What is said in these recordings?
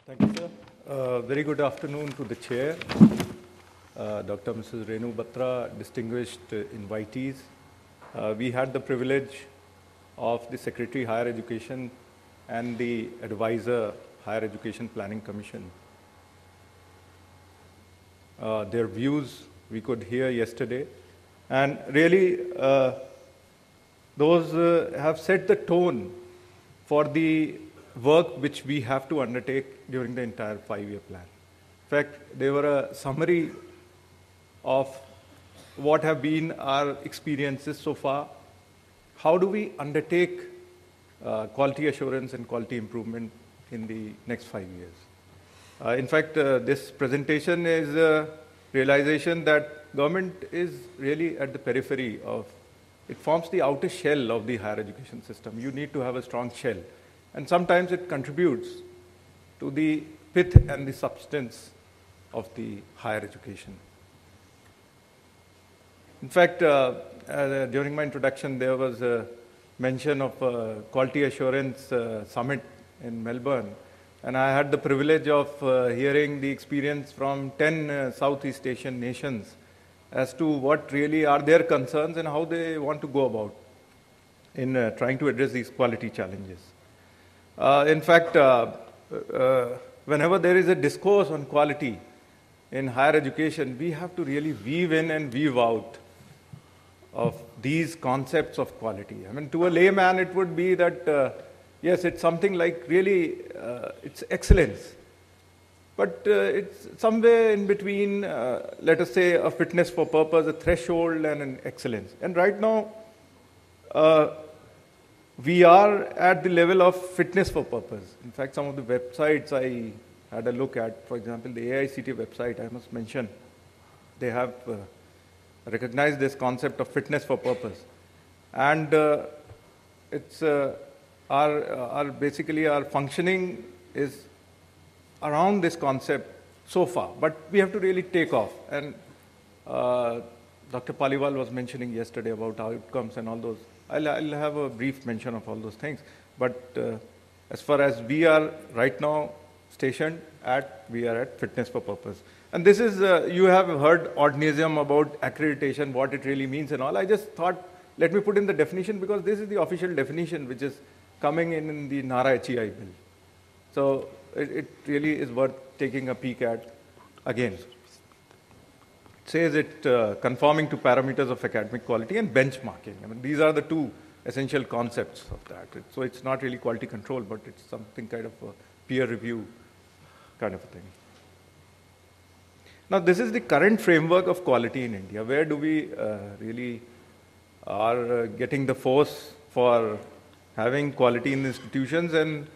Thank you, sir. Very good afternoon to the chair, Dr. Mrs. Renu Batra, distinguished invitees. We had the privilege of the Secretary Higher Education and the Advisor Higher Education Planning Commission. Their views we could hear yesterday, and really those have set the tone for the work which we have to undertake during the entire 5-year plan. In fact, they were a summary of what have been our experiences so far. How do we undertake quality assurance and quality improvement in the next 5 years? In fact, this presentation is a realization that government is really at the periphery of, it forms the outer shell of the higher education system. You need to have a strong shell. And sometimes it contributes to the pith and the substance of the higher education. In fact, during my introduction, there was a mention of a quality assurance summit in Melbourne. And I had the privilege of hearing the experience from 10 Southeast Asian nations as to what really are their concerns and how they want to go about in trying to address these quality challenges. In fact, whenever there is a discourse on quality in higher education, we have to really weave in and weave out of these concepts of quality. I mean, to a layman, it would be that, yes, it's something like really, it's excellence. But it's somewhere in between, let us say, a fitness for purpose, a threshold, and an excellence. And right now, we are at the level of fitness for purpose. In fact, some of the websites I had a look at, for example, the AICT website, I must mention, they have recognized this concept of fitness for purpose. And it's basically our functioning is around this concept so far, but we have to really take off. And Dr. Paliwal was mentioning yesterday about outcomes and all those. I'll have a brief mention of all those things. But as far as we are right now stationed at, we are at fitness for purpose. And this is, you have heard ad nauseam about accreditation, what it really means and all. I just thought, let me put in the definition because this is the official definition which is coming in the NARA HEI bill. So it really is worth taking a peek at again. Says it conforming to parameters of academic quality and benchmarking. I mean, these are the two essential concepts of that. So it's not really quality control, but it's something kind of a peer review kind of a thing. Now, this is the current framework of quality in India. Where do we really are getting the force for having quality in institutions, and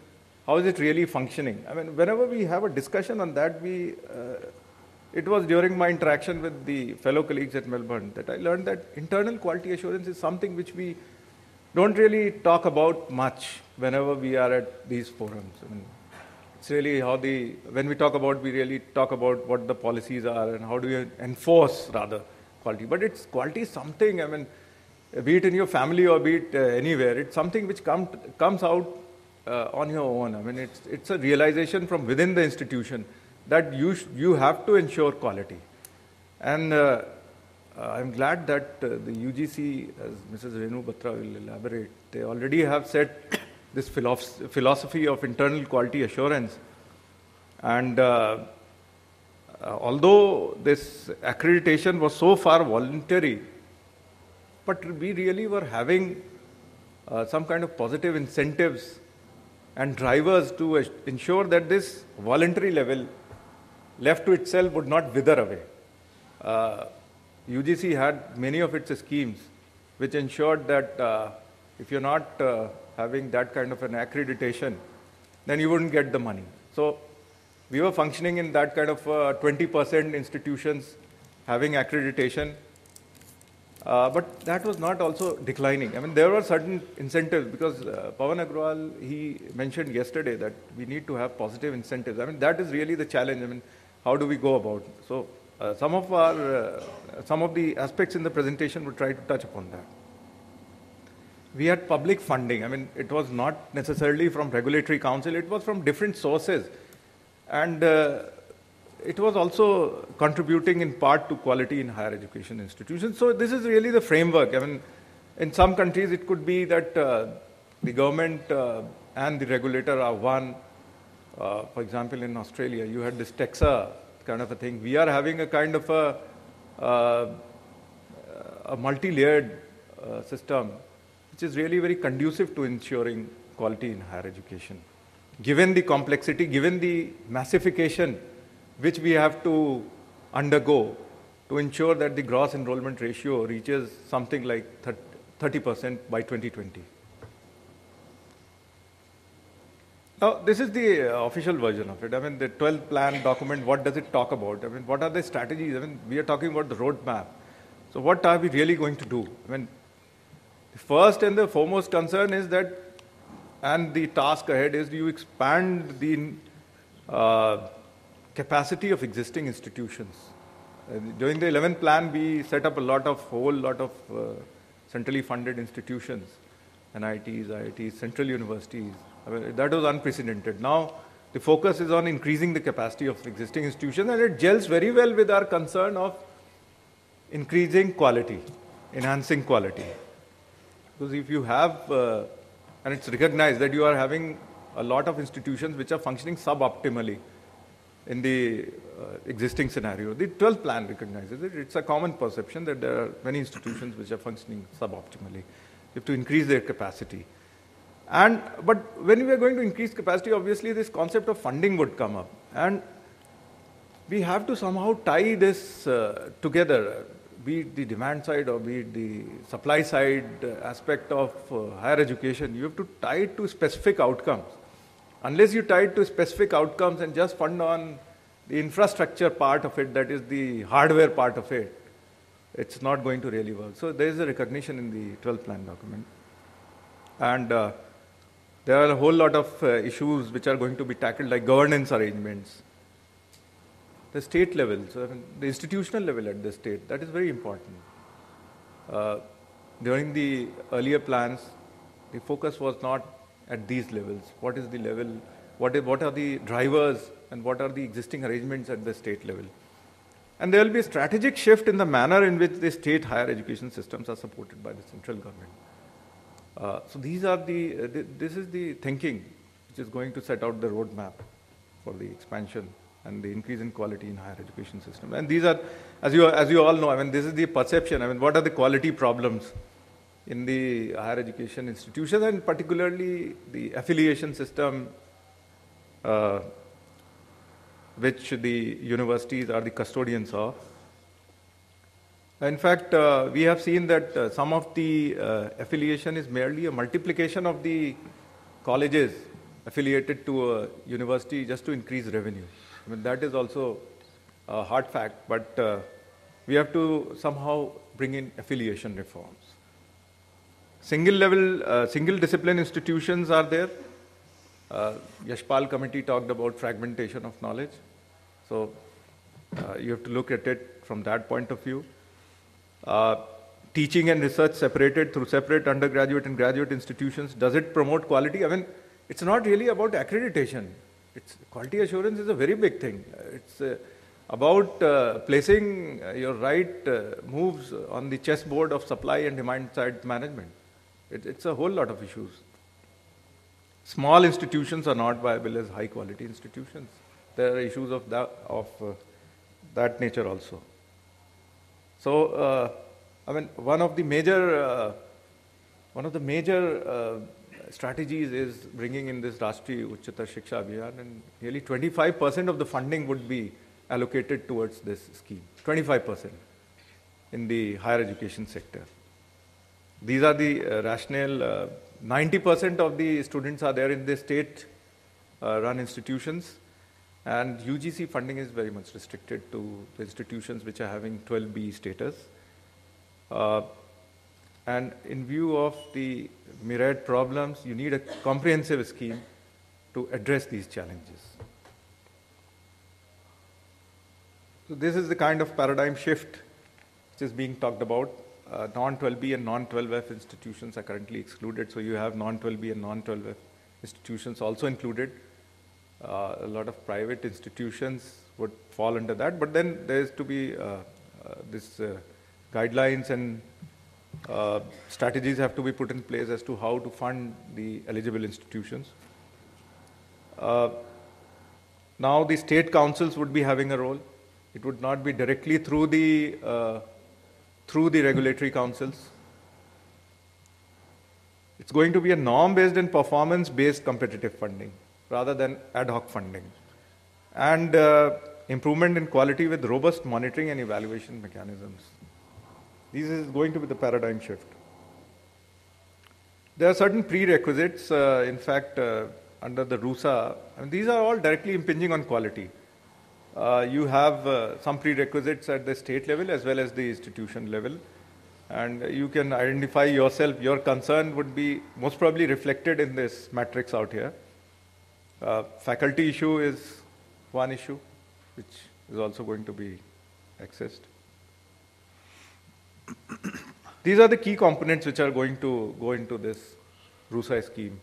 how is it really functioning? I mean, whenever we have a discussion on that, it was during my interaction with the fellow colleagues at Melbourne that I learned that internal quality assurance is something which we don't really talk about much whenever we are at these forums. I mean, it's really how when we talk about, we really talk about what the policies are and how do you enforce, rather, quality. But quality is something, I mean, be it in your family or be it anywhere, it's something which comes out on your own. I mean, it's a realization from within the institution that you have to ensure quality. And I'm glad that the UGC, as Mrs. Renu Batra will elaborate, they already have set this philosophy of internal quality assurance. And although this accreditation was so far voluntary, but we really were having some kind of positive incentives and drivers to ensure that this voluntary level left to itself would not wither away. UGC had many of its schemes which ensured that if you're not having that kind of an accreditation, then you wouldn't get the money. So we were functioning in that kind of 20% institutions having accreditation, but that was not also declining. I mean, there were certain incentives because Pawan Agrawal, he mentioned yesterday that we need to have positive incentives. I mean, that is really the challenge. I mean, how do we go about it? So some of the aspects in the presentation would try to touch upon that. We had public funding. I mean, it was not necessarily from regulatory council, it was from different sources. And it was also contributing in part to quality in higher education institutions. So this is really the framework. I mean, in some countries it could be that the government and the regulator are one. For example, in Australia, you had this TEXA kind of a thing. We are having a kind of a multi-layered system, which is really very conducive to ensuring quality in higher education. Given the complexity, given the massification which we have to undergo to ensure that the gross enrollment ratio reaches something like 30% by 2020. Now, this is the official version of it. I mean, the 12th plan document, what does it talk about? I mean, what are the strategies? I mean, we are talking about the roadmap. So what are we really going to do? I mean, the first and the foremost concern is that, and the task ahead is, you expand the capacity of existing institutions. During the 11th plan, we set up a whole lot of centrally funded institutions, NITs, IITs, central universities. I mean, that was unprecedented. Now, the focus is on increasing the capacity of existing institutions, and it gels very well with our concern of increasing quality, enhancing quality. Because if you have, and it's recognized that you are having a lot of institutions which are functioning suboptimally in the existing scenario. The 12th plan recognizes it. It's a common perception that there are many institutions which are functioning suboptimally. You have to increase their capacity. But when we are going to increase capacity, obviously this concept of funding would come up. And we have to somehow tie this together, be it the demand side or be it the supply side aspect of higher education. You have to tie it to specific outcomes. Unless you tie it to specific outcomes and just fund on the infrastructure part of it, that is the hardware part of it, it's not going to really work. So there is a recognition in the 12th plan document. And there are a whole lot of issues which are going to be tackled, like governance arrangements. The state level, so the institutional level at the state, that is very important. During the earlier plans, the focus was not at these levels. What is the level? What are the drivers and what are the existing arrangements at the state level? And there will be a strategic shift in the manner in which the state higher education systems are supported by the central government. So these are this is the thinking which is going to set out the roadmap for the expansion and the increase in quality in higher education system. And these are, as you all know, I mean, this is the perception. I mean, what are the quality problems in the higher education institutions, and particularly the affiliation system, which the universities are the custodians of. In fact, we have seen that some of the affiliation is merely a multiplication of the colleges affiliated to a university just to increase revenue. I mean, that is also a hard fact, but we have to somehow bring in affiliation reforms. Single discipline institutions are there. Yashpal committee talked about fragmentation of knowledge. So you have to look at it from that point of view. Teaching and research separated through separate undergraduate and graduate institutions. Does it promote quality? I mean, it's not really about accreditation. Quality assurance is a very big thing. It's about placing your right moves on the chessboard of supply and demand side management. It's a whole lot of issues. Small institutions are not viable as high quality institutions. There are issues of that nature also. So, I mean, one of the major strategies is bringing in this Rashtriya Uchchatar Shiksha Abhiyan, and nearly 25% of the funding would be allocated towards this scheme. 25% in the higher education sector. These are the rationale. 90% of the students are there in the state-run institutions, and UGC funding is very much restricted to the institutions which are having 12B status. And in view of the myriad problems, you need a comprehensive scheme to address these challenges. So this is the kind of paradigm shift which is being talked about. Non-12B and non-12F institutions are currently excluded, so you have non-12B and non-12F institutions also included. A lot of private institutions would fall under that, but then there is to be this guidelines and strategies have to be put in place as to how to fund the eligible institutions. Now the state councils would be having a role. It would not be directly through the regulatory councils. It's going to be a norm-based and performance-based competitive funding rather than ad hoc funding. And improvement in quality with robust monitoring and evaluation mechanisms. This is going to be the paradigm shift. There are certain prerequisites, in fact, under the RUSA, and these are all directly impinging on quality. You have some prerequisites at the state level as well as the institution level, and you can identify yourself. Your concern would be most probably reflected in this matrix out here. Faculty issue is one issue, which is also going to be accessed. These are the key components which are going to go into this RUSA scheme.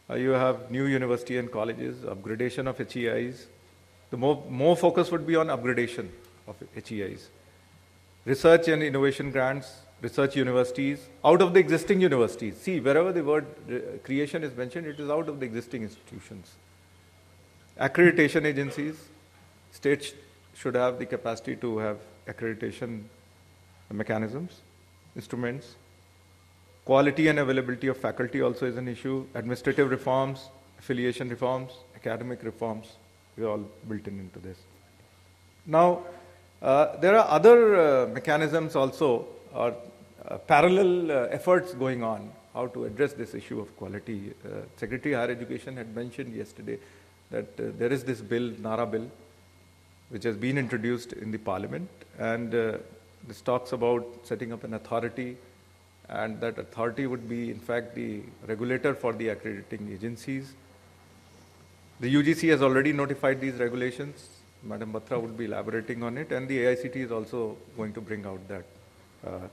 You have new university and colleges, upgradation of HEIs. The more focus would be on upgradation of HEIs. Research and innovation grants, research universities, out of the existing universities. See, wherever the word creation is mentioned, it is out of the existing institutions. Accreditation agencies, states should have the capacity to have accreditation mechanisms, instruments. Quality and availability of faculty also is an issue. Administrative reforms, affiliation reforms, academic reforms, we are all built into this. Now, there are other mechanisms also, or parallel efforts going on, how to address this issue of quality. Secretary Higher Education had mentioned yesterday that there is this bill, NARA bill, which has been introduced in the parliament, and this talks about setting up an authority, and that authority would be, in fact, the regulator for the accrediting agencies. The UGC has already notified these regulations. Madam Batra would be elaborating on it, and the AICT is also going to bring out that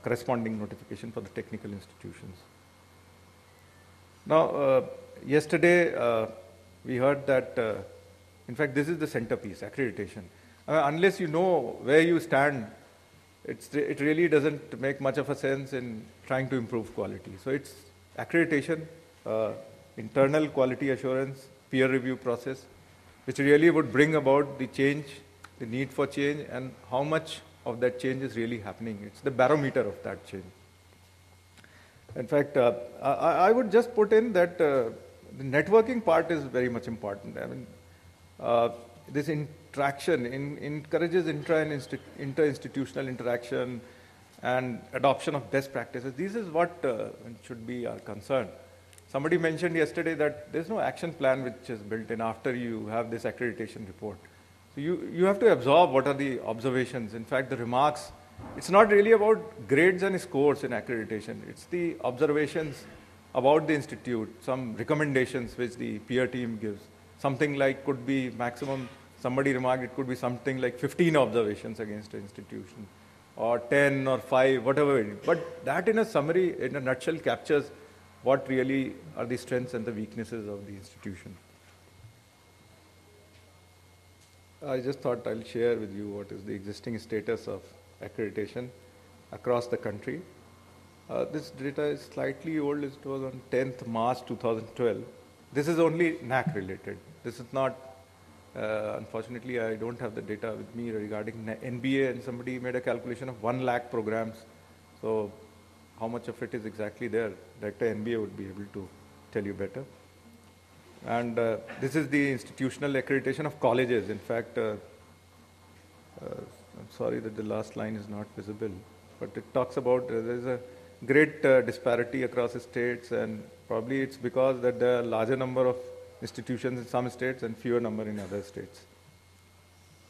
corresponding notification for the technical institutions. Now, yesterday we heard that, in fact, this is the centerpiece, accreditation. Unless you know where you stand, it really doesn't make much of a sense in trying to improve quality. So it's accreditation, internal quality assurance, peer review process, which really would bring about the change, the need for change, and how much of that change is really happening. It's the barometer of that change. In fact, I would just put in that the networking part is very much important. I mean, this interaction encourages inter-institutional interaction and adoption of best practices. This is what should be our concern. Somebody mentioned yesterday that there's no action plan which is built in after you have this accreditation report. So you have to absorb what are the observations. In fact, the remarks, it's not really about grades and scores in accreditation. It's the observations about the institute, some recommendations which the peer team gives. Something like could be maximum, somebody remarked it could be something like 15 observations against an institution, or 10 or 5, whatever it is. But that in a summary, in a nutshell, captures what really are the strengths and the weaknesses of the institution. I just thought I'll share with you what is the existing status of accreditation across the country. This data is slightly old. It was on 10th March 2012. This is only NAC related. This is not, unfortunately, I don't have the data with me regarding NBA, and somebody made a calculation of 1 lakh programs. So how much of it is exactly there? Director NBA would be able to tell you better. And this is the institutional accreditation of colleges. In fact, I'm sorry that the last line is not visible, but it talks about there's a great disparity across the states, and probably it's because that there are a larger number of institutions in some states and fewer number in other states.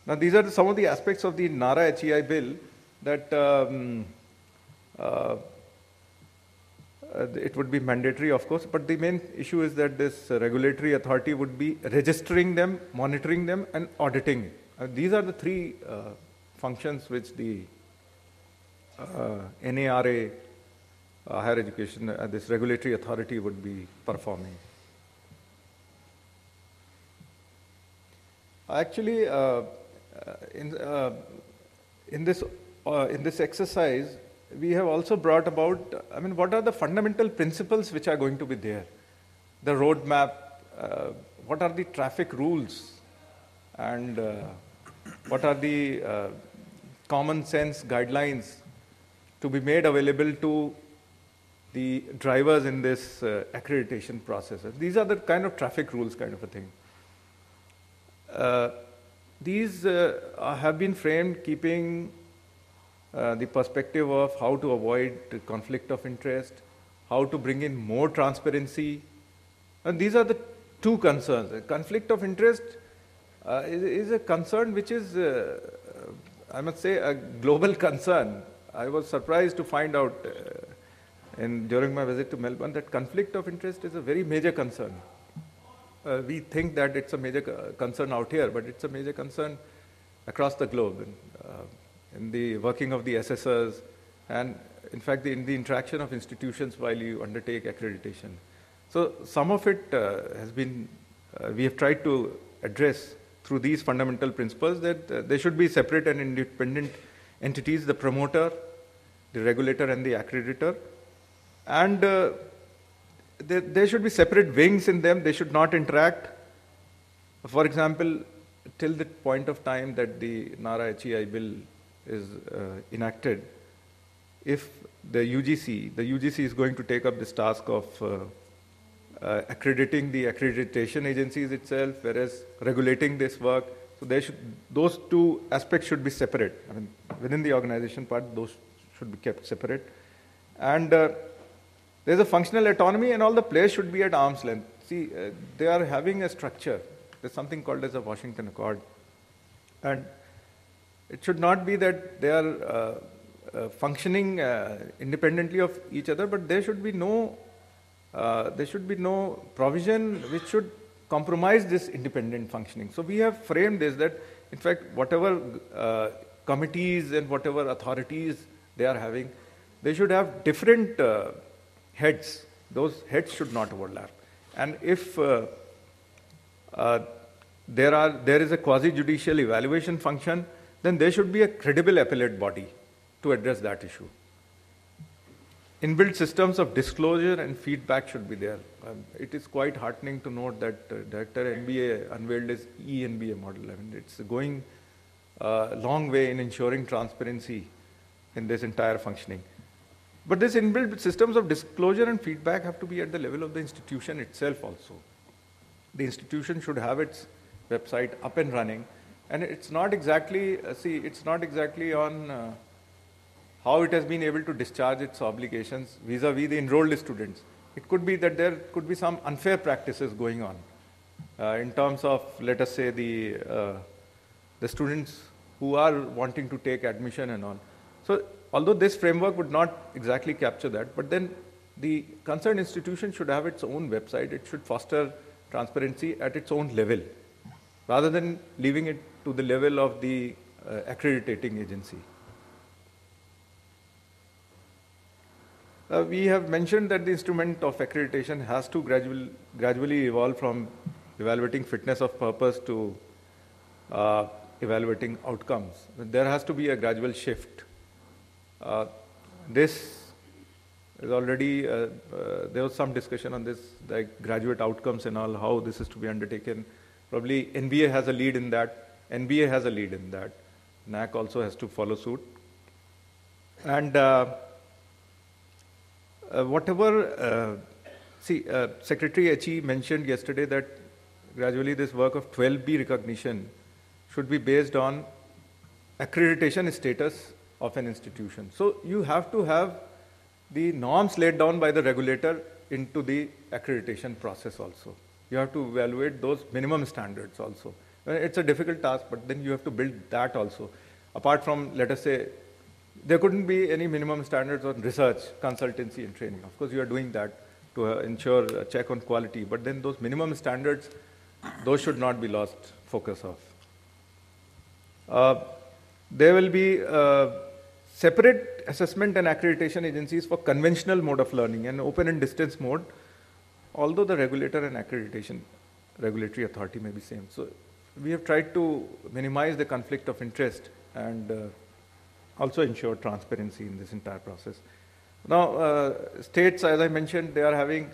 Now, these are some of the aspects of the NARA HEI bill that it would be mandatory, of course, but the main issue is that this regulatory authority would be registering them, monitoring them, and auditing. These are the three functions which the NARA, higher education, this regulatory authority would be performing. Actually, in, uh, in this exercise, we have also brought about, I mean, what are the fundamental principles which are going to be there? The roadmap, what are the traffic rules, and what are the common sense guidelines to be made available to the drivers in this accreditation process. These are the kind of traffic rules kind of a thing. These have been framed keeping the perspective of how to avoid conflict of interest, how to bring in more transparency. And these are the two concerns. A conflict of interest is a concern which is, I must say, a global concern. I was surprised to find out during my visit to Melbourne that conflict of interest is a very major concern. We think that it's a major concern out here, but it's a major concern across the globe in the working of the assessors, and in fact in the interaction of institutions while you undertake accreditation. So some of it has been, we have tried to address through these fundamental principles, that there should be separate and independent entities, the promoter, the regulator and the accreditor, and there should be separate wings in them. They should not interact. For example, till the point of time that the NARA HEI bill is enacted, if the UGC is going to take up this task of accrediting the accreditation agencies itself, whereas regulating this work, so those two aspects should be separate. I mean, within the organization part, those should be kept separate. And there's a functional autonomy, and all the players should be at arm's length. See, they are having a structure. There's something called as a Washington Accord. And it should not be that they are functioning independently of each other, but there should be no provision which should compromise this independent functioning. So we have framed this that, in fact, whatever committees and whatever authorities they are having, they should have different heads. Those heads should not overlap. And if there is a quasi-judicial evaluation function, then there should be a credible appellate body to address that issue. Inbuilt systems of disclosure and feedback should be there. It is quite heartening to note that Director NBA unveiled his e-NBA model. I mean, it's going a long way in ensuring transparency in this entire functioning. But this inbuilt systems of disclosure and feedback have to be at the level of the institution itself also. The institution should have its website up and running, and it's not exactly, it's not exactly on how it has been able to discharge its obligations vis-a-vis the enrolled students. It could be that there could be some unfair practices going on in terms of, let us say, the students who are wanting to take admission and all. So, although this framework would not exactly capture that, but then the concerned institution should have its own website. It should foster transparency at its own level, rather than leaving it to the level of the accrediting agency. We have mentioned that the instrument of accreditation has to gradually evolve from evaluating fitness of purpose to evaluating outcomes. There has to be a gradual shift. This is already, there was some discussion on this, like graduate outcomes and all, how this is to be undertaken. Probably NBA has a lead in that, NBA has a lead in that, NAC also has to follow suit. And Secretary HE mentioned yesterday that gradually this work of 12B recognition should be based on accreditation status of an institution. So you have to have the norms laid down by the regulator into the accreditation process also. You have to evaluate those minimum standards also. It's a difficult task, but then you have to build that also. Apart from, let us say, there couldn't be any minimum standards on research, consultancy and training. Of course, you are doing that to ensure a check on quality, but then those minimum standards, those should not be lost focus of. There will be separate assessment and accreditation agencies for conventional mode of learning and open and distance mode, although the regulator and accreditation regulatory authority may be same. So we have tried to minimize the conflict of interest and also ensure transparency in this entire process. Now, states, as I mentioned, they are having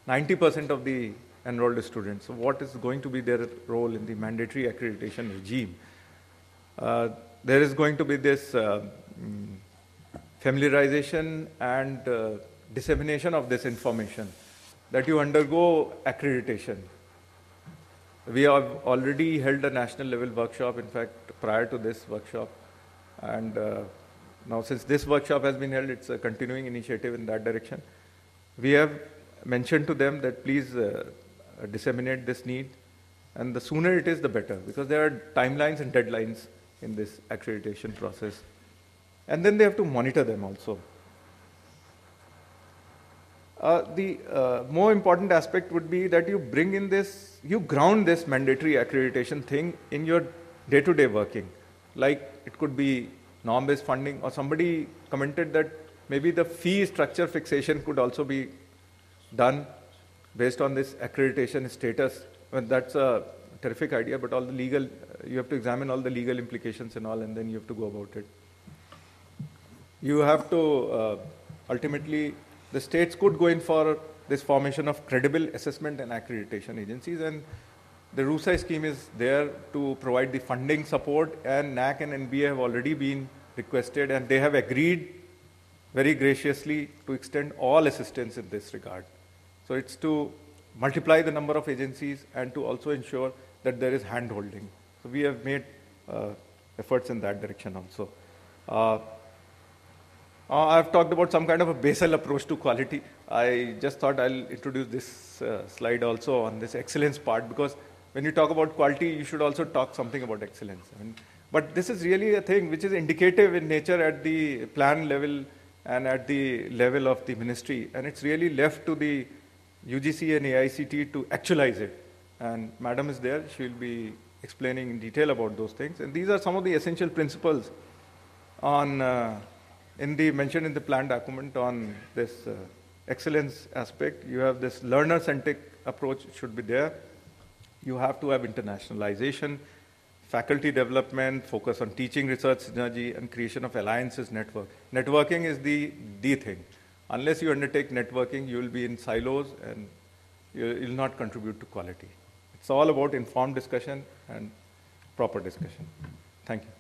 90% of the enrolled students. So what is going to be their role in the mandatory accreditation regime? There is going to be this familiarization and dissemination of this information that you undergo accreditation. We have already held a national level workshop, in fact, prior to this workshop. And now since this workshop has been held, it's a continuing initiative in that direction. We have mentioned to them that please disseminate this need. And the sooner it is, the better, because there are timelines and deadlines in this accreditation process. And then they have to monitor them also. The more important aspect would be that you bring in this, you ground this mandatory accreditation thing in your day-to-day working. Like it could be norm-based funding, or somebody commented that maybe the fee structure fixation could also be done based on this accreditation status. Well, that's a terrific idea, but all the legal, you have to examine all the legal implications and all, and then you have to go about it. You have to ultimately, the states could go in for this formation of credible assessment and accreditation agencies, and the RUSA scheme is there to provide the funding support, and NAC and NBA have already been requested, and they have agreed very graciously to extend all assistance in this regard. So it's to multiply the number of agencies and to also ensure that there is hand-holding. So we have made efforts in that direction also. I've talked about some kind of a basal approach to quality. I just thought I'll introduce this slide also on this excellence part, because when you talk about quality, you should also talk something about excellence. I mean, but this is really a thing which is indicative in nature at the plan level and at the level of the ministry. And it's really left to the UGC and AICT to actualize it. And Madam is there. She'll be explaining in detail about those things. And these are some of the essential principles on mentioned in the plan document on this excellence aspect. You have this learner-centric approach should be there. You have to have internationalization, faculty development, focus on teaching, research, synergy, and creation of alliances network. Networking is the thing. Unless you undertake networking, you will be in silos and you will not contribute to quality. It's all about informed discussion and proper discussion. Thank you.